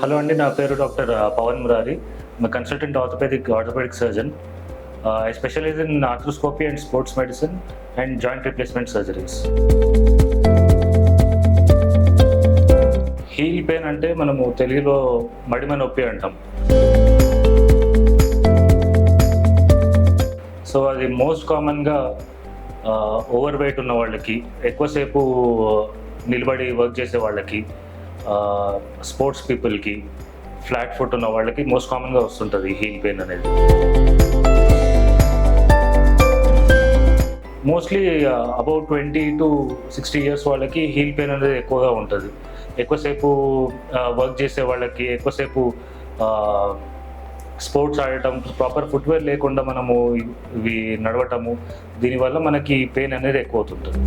Hello అండి, నా పేరు doctor Pavan Murari. Consultant orthopaedic surgeon. I specialise in arthroscopy and sports medicine and joint replacement surgeries. Heel pain అంటే మనము తెలుగులో మడిమ నొప్పి అంటాం. సో అది మోస్ట్ కామన్గా ఓవర్ వెయిట్ ఉన్న వాళ్ళకి, ఎక్కువసేపు నిలబడి వర్క్ చేసే వాళ్ళకి, స్పోర్ట్స్ పీపుల్కి, ఫ్లాట్ ఫుట్ ఉన్న వాళ్ళకి మోస్ట్ కామన్గా వస్తుంటుంది హీల్ పెయిన్ అనేది. మోస్ట్లీ అబౌట్ 20 to 60 years వాళ్ళకి హీల్ పెయిన్ అనేది ఎక్కువగా ఉంటుంది. ఎక్కువసేపు వర్క్ చేసే వాళ్ళకి, ఎక్కువసేపు స్పోర్ట్స్ ఆడటం, ప్రాపర్ ఫుట్వేర్ లేకుండా మనము ఇవి నడవటము, దీనివల్ల మనకి పెయిన్ అనేది ఎక్కువ అవుతుంటుంది.